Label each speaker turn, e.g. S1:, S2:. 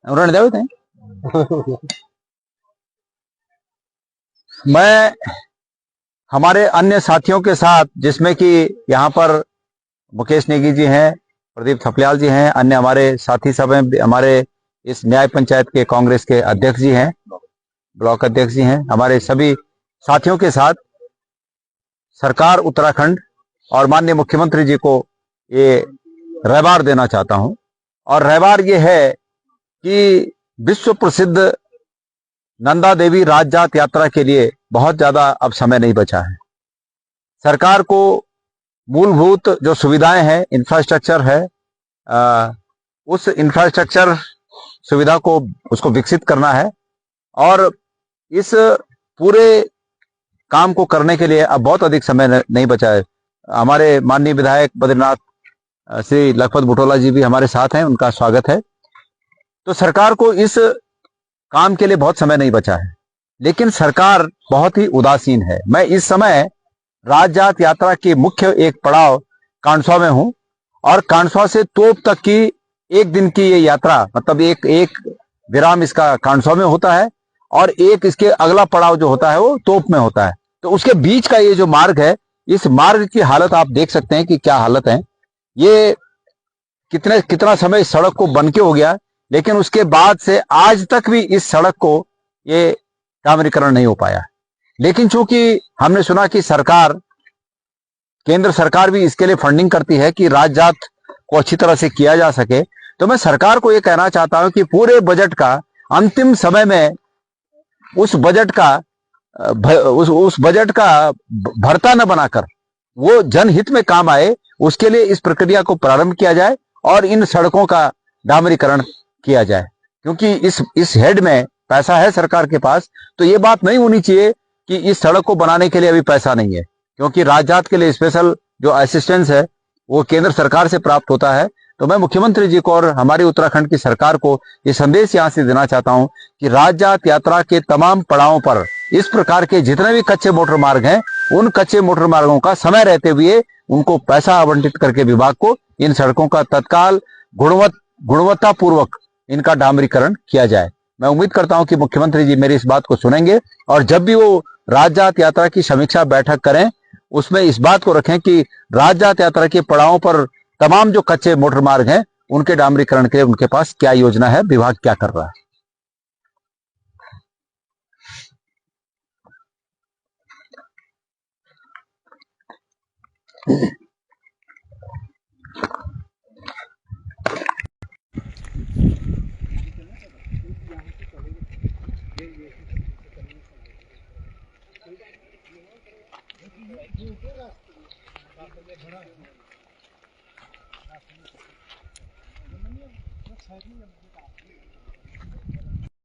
S1: उन्होंने देवे थे। मैं हमारे अन्य साथियों के साथ, जिसमें कि यहाँ पर मुकेश नेगी जी हैं, प्रदीप थपलियाल जी हैं, अन्य हमारे साथी सब हैं, हमारे इस न्याय पंचायत के कांग्रेस के अध्यक्ष जी हैं, ब्लॉक अध्यक्ष जी हैं, हमारे सभी साथियों के साथ सरकार उत्तराखंड और माननीय मुख्यमंत्री जी को ये रहबार देना चाहता हूं। और रहबार ये है कि विश्व प्रसिद्ध नंदा देवी राजजात यात्रा के लिए बहुत ज्यादा अब समय नहीं बचा है। सरकार को मूलभूत जो सुविधाएं हैं, इंफ्रास्ट्रक्चर है, उस इंफ्रास्ट्रक्चर सुविधा को उसको विकसित करना है। और इस पूरे काम को करने के लिए अब बहुत अधिक समय नहीं बचा है। हमारे माननीय विधायक बद्रीनाथ श्री लखपत बुटोला जी भी हमारे साथ हैं, उनका स्वागत है। तो सरकार को इस काम के लिए बहुत समय नहीं बचा है, लेकिन सरकार बहुत ही उदासीन है। मैं इस समय राजजात यात्रा के मुख्य एक पड़ाव कांसवा में हूं, और कांसवा से तोप तक की एक दिन की ये यात्रा, मतलब एक विराम इसका कांसवा में होता है, और एक इसके अगला पड़ाव जो होता है वो तोप में होता है। तो उसके बीच का ये जो मार्ग है, इस मार्ग की हालत आप देख सकते हैं कि क्या हालत है। ये कितना समय इस सड़क को बन के हो गया, लेकिन उसके बाद से आज तक भी इस सड़क को ये डामरीकरण नहीं हो पाया। लेकिन चूंकि हमने सुना कि सरकार, केंद्र सरकार भी इसके लिए फंडिंग करती है कि राजजात को अच्छी तरह से किया जा सके, तो मैं सरकार को ये कहना चाहता हूं कि पूरे बजट का अंतिम समय में उस बजट का उस बजट का भरता न बनाकर वो जनहित में काम आए, उसके लिए इस प्रक्रिया को प्रारंभ किया जाए और इन सड़कों का डामरीकरण किया जाए। क्योंकि इस हेड में पैसा है सरकार के पास, तो ये बात नहीं होनी चाहिए कि इस सड़क को बनाने के लिए अभी पैसा नहीं है, क्योंकि राजजात के लिए स्पेशल जो असिस्टेंस है वो केंद्र सरकार से प्राप्त होता है। तो मैं मुख्यमंत्री जी को और हमारी उत्तराखंड की सरकार को ये संदेश यहां से देना चाहता हूं कि राजजात यात्रा के तमाम पड़ावों पर इस प्रकार के जितने भी कच्चे मोटर मार्ग हैं, उन कच्चे मोटर मार्गों का समय रहते हुए उनको पैसा आवंटित करके विभाग को इन सड़कों का तत्काल गुणवत्ता पूर्वक इनका डामरीकरण किया जाए। मैं उम्मीद करता हूं कि मुख्यमंत्री जी मेरी इस बात को सुनेंगे, और जब भी वो राजजात यात्रा की समीक्षा बैठक करें, उसमें इस बात को रखें कि राजजात यात्रा के पड़ावों पर तमाम जो कच्चे मोटर मार्ग हैं उनके डामरीकरण के लिए उनके पास क्या योजना है, विभाग क्या कर रहा है।